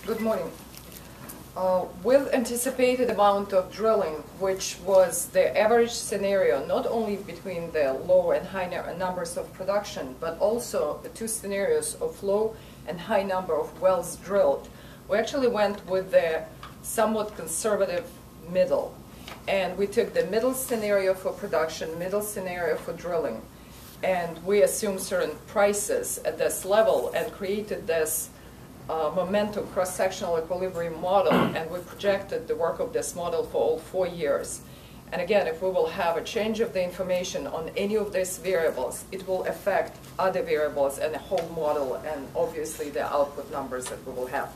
Good morning. With anticipated amount of drilling, which was the average scenario, not only between the low and high numbers of production, but also the two scenarios of low and high number of wells drilled, we actually went with the somewhat conservative middle. And we took the middle scenario for production, middle scenario for drilling, and we assumed certain prices at this level and created this momentum cross-sectional equilibrium model, and we projected the work of this model for all 4 years. And again, if we will have a change of the information on any of these variables, it will affect other variables and the whole model and obviously the output numbers that we will have.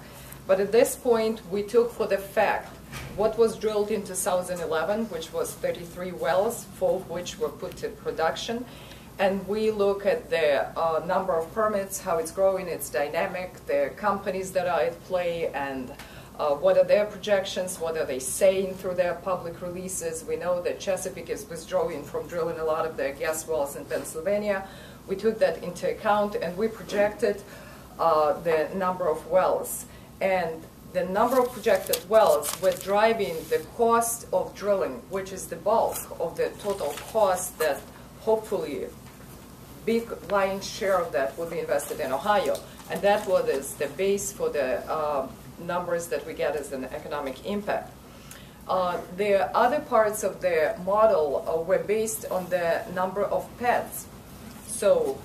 But at this point, we took for the fact what was drilled in 2011, which was 33 wells, 4 of which were put to production. And we look at the number of permits, how it's growing, it's dynamic, the companies that are at play, and what are their projections, what are they saying through their public releases. We know that Chesapeake is withdrawing from drilling a lot of their gas wells in Pennsylvania. We took that into account, and we projected the number of wells. And the number of projected wells were driving the cost of drilling, which is the bulk of the total cost that hopefully big lion's share of that will be invested in Ohio. And that was the base for the numbers that we get as an economic impact. The other parts of the model were based on the number of pads. So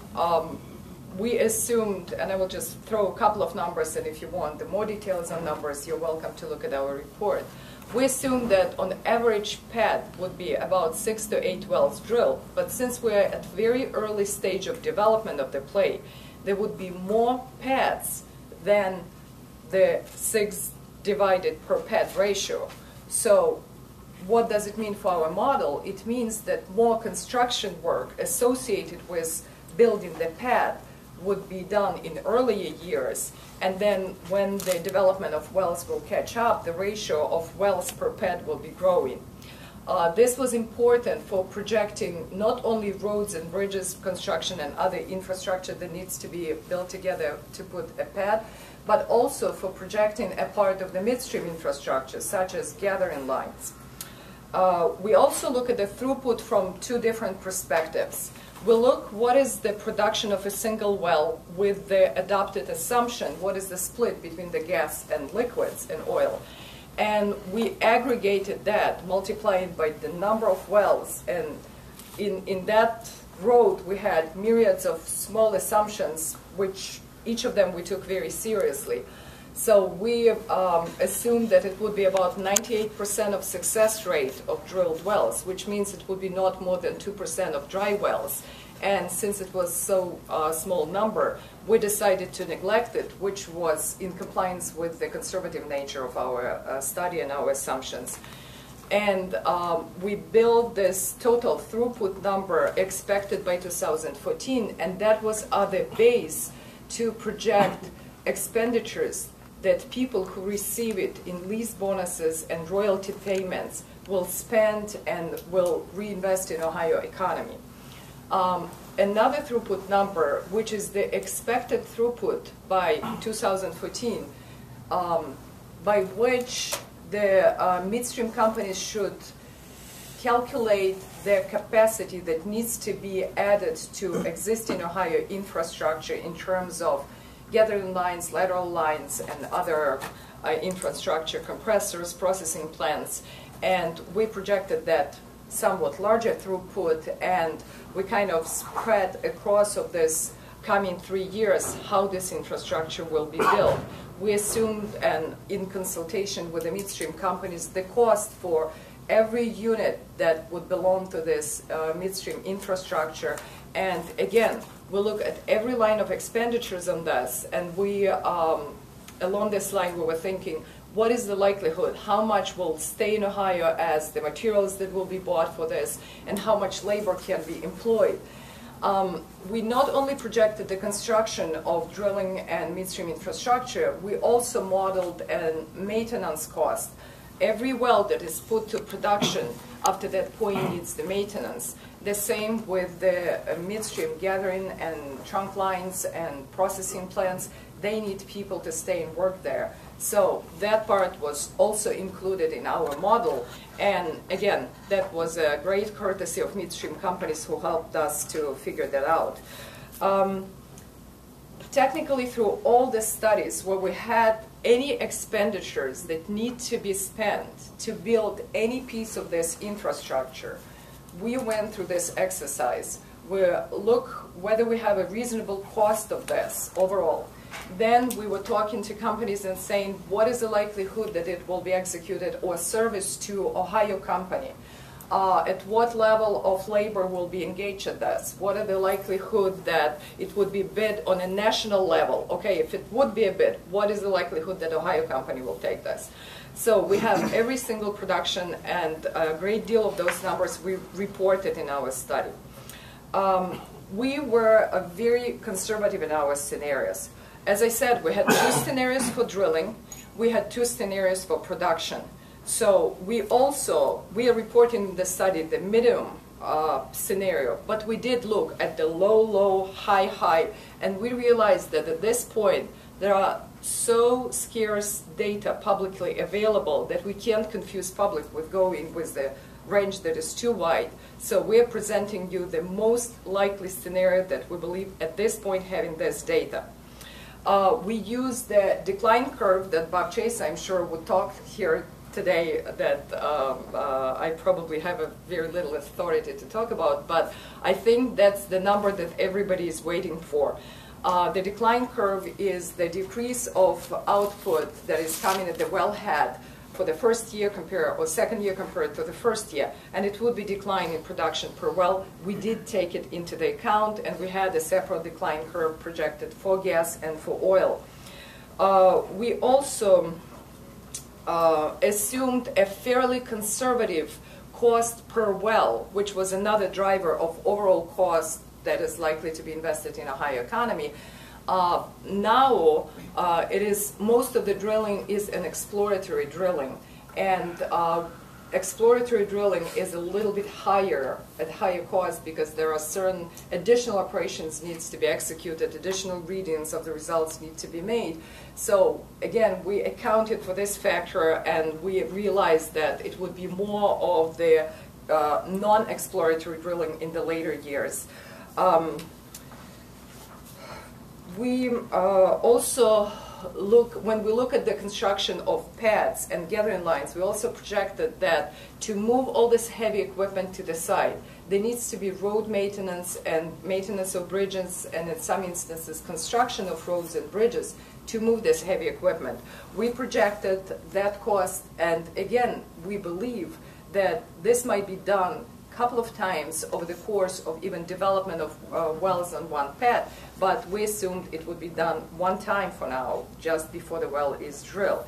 we assumed, and I will just throw a couple of numbers, and if you want the more details on numbers, you're welcome to look at our report. We assumed that on average pad would be about 6 to 8 wells drilled, but since we're at very early stage of development of the play, there would be more pads than the 6 divided per pad ratio. So what does it mean for our model? It means that more construction work associated with building the pad would be done in earlier years, and then when the development of wells will catch up, the ratio of wells per pad will be growing. This was important for projecting not only roads and bridges construction and other infrastructure that needs to be built together to put a pad, but also for projecting a part of the midstream infrastructure, such as gathering lines. We also look at the throughput from 2 different perspectives. We look what is the production of a single well with the adopted assumption, what is the split between the gas and liquids and oil. And we aggregated that, multiplying by the number of wells. And in that road, we had myriads of small assumptions, which each of them we took very seriously. So we assumed that it would be about 98% of success rate of drilled wells, which means it would be not more than 2% of dry wells. And since it was so small number, we decided to neglect it, which was in compliance with the conservative nature of our study and our assumptions. And we built this total throughput number expected by 2014, and that was the base to project expenditures that people who receive it in lease bonuses and royalty payments will spend and will reinvest in Ohio economy. Another throughput number, which is the expected throughput by 2014, by which the midstream companies should calculate their capacity that needs to be added to existing Ohio infrastructure in terms of gathering lines, lateral lines, and other infrastructure, compressors, processing plants. And we projected that somewhat larger throughput, and we kind of spread across of this coming 3 years how this infrastructure will be built. We assumed, and in consultation with the midstream companies, the cost for every unit that would belong to this midstream infrastructure. And again, we look at every line of expenditures on this, and we, along this line, we were thinking, what is the likelihood? How much will stay in Ohio as the materials that will be bought for this, and how much labor can be employed? We not only projected the construction of drilling and midstream infrastructure, we also modeled a maintenance cost. Every well that is put to production after that point needs the maintenance. The same with the midstream gathering and trunk lines and processing plants. they need people to stay and work there. So that part was also included in our model. And again, that was a great courtesy of midstream companies who helped us to figure that out. Technically, through all the studies where we had any expenditures that need to be spent to build any piece of this infrastructure, we went through this exercise. We look whether we have a reasonable cost of this overall. Then we were talking to companies and saying, what is the likelihood that it will be executed or service to Ohio company? At what level of labor will be engaged at this? What are the likelihood that it would be bid on a national level? Okay, if it would be a bid, what is the likelihood that Ohio company will take this? So we have every single production, and a great deal of those numbers we reported in our study. We were very conservative in our scenarios. As I said, we had 2 scenarios for drilling. We had 2 scenarios for production. So we are reporting in the study the medium scenario, but we did look at the low, low, high, high, and we realized that at this point there are so scarce data publicly available that we can't confuse public with going with the range that is too wide. So we are presenting you the most likely scenario that we believe at this point having this data. We use the decline curve that Bob Chase, I'm sure, would talk here today, that I probably have a very little authority to talk about, but I think that's the number that everybody is waiting for. The decline curve is the decrease of output that is coming at the wellhead for the first year compared, or second year compared to the first year, and it would be decline in production per well. We did take it into the account, and we had a separate decline curve projected for gas and for oil. We also assumed a fairly conservative cost per well, which was another driver of overall cost that is likely to be invested in a high economy. Now, it is, most of the drilling is an exploratory drilling, and exploratory drilling is a little bit higher, at higher cost, because there are certain additional operations needs to be executed, additional readings of the results need to be made. So again, we accounted for this factor, and we realized that it would be more of the non-exploratory drilling in the later years. We also when we look at the construction of pads and gathering lines, we also projected that to move all this heavy equipment to the site, there needs to be road maintenance and maintenance of bridges, and in some instances construction of roads and bridges to move this heavy equipment. We projected that cost, and again, we believe that this might be done couple of times over the course of even development of wells on one pad, but we assumed it would be done one time for now, just before the well is drilled.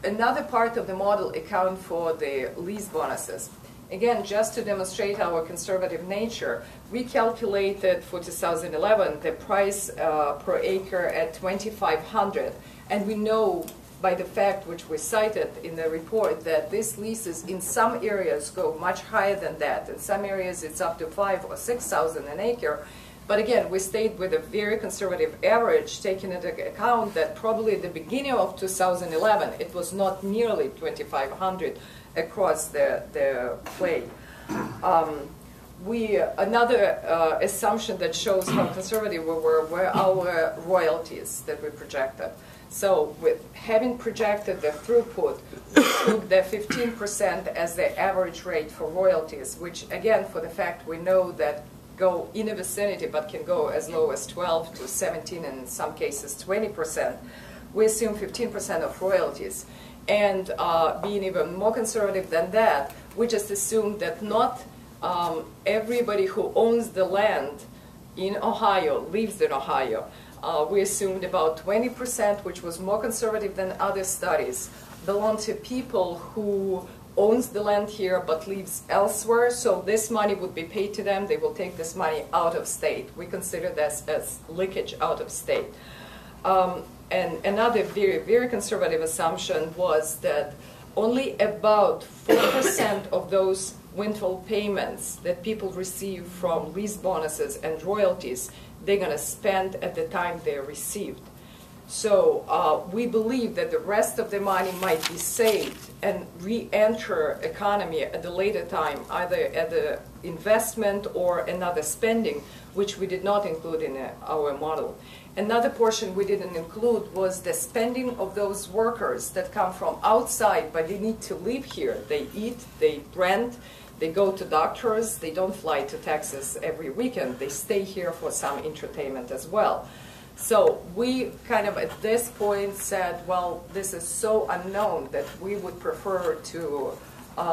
Another part of the model account for the lease bonuses. Again, just to demonstrate our conservative nature, we calculated for 2011 the price per acre at $2,500, and we know by the fact which we cited in the report that these leases in some areas go much higher than that. In some areas it's up to $5,000 or $6,000 an acre. But again, we stayed with a very conservative average, taking into account that probably at the beginning of 2011 it was not nearly $2,500 across the play. Another assumption that shows how conservative we were our royalties that we projected. So with having projected the throughput, we took the 15% as the average rate for royalties, which again, for the fact we know that go in a vicinity but can go as low as 12 to 17 and in some cases 20%. We assume 15% of royalties. And being even more conservative than that, we just assume that not everybody who owns the land in Ohio lives in Ohio. We assumed about 20%, which was more conservative than other studies, belong to people who owns the land here but lives elsewhere, so this money would be paid to them. They will take this money out of state. We consider this as leakage out of state. And another very, very conservative assumption was that only about 4% of those windfall payments that people receive from lease bonuses and royalties they're going to spend at the time they're received. So we believe that the rest of the money might be saved and re-enter economy at a later time, either at the investment or another spending, which we did not include in our model. Another portion we didn't include was the spending of those workers that come from outside, but they need to live here. They eat, they rent, they go to doctors, they don't fly to Texas every weekend. They stay here for some entertainment as well. So we kind of at this point said, well, this is so unknown that we would prefer to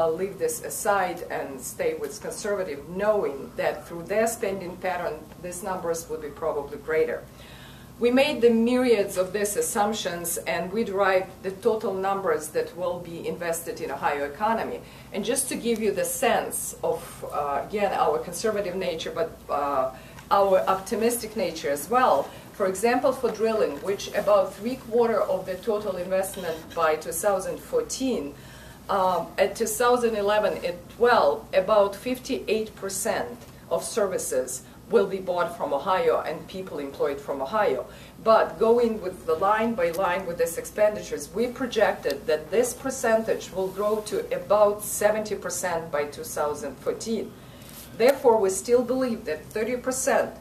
leave this aside and stay with conservative, knowing that through their spending pattern, these numbers would be probably greater. We made the myriads of these assumptions, and we derived the total numbers that will be invested in Ohio economy. And just to give you the sense of, again, our conservative nature, but our optimistic nature as well. For example, for drilling, which about 3/4 of the total investment by 2014, at 2011 and 12, about 58% of services will be bought from Ohio and people employed from Ohio. But going with the line by line with these expenditures, we projected that this percentage will grow to about 70% by 2014. Therefore, we still believe that 30%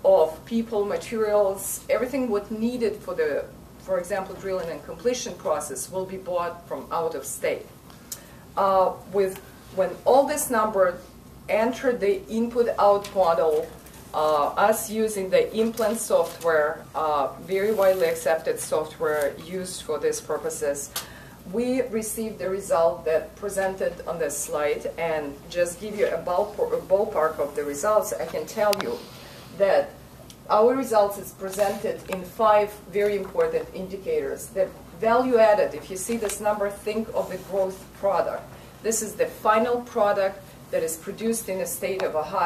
of people, materials, everything what needed for the, for example, drilling and completion process will be bought from out of state. When all this number entered the input-out model, us using the implant software, very widely accepted software used for these purposes, we received the result that presented on this slide. And just give you a ballpark of the results, I can tell you that our results is presented in 5 very important indicators. The value added, if you see this number, think of the growth product. This is the final product that is produced in the state of Ohio.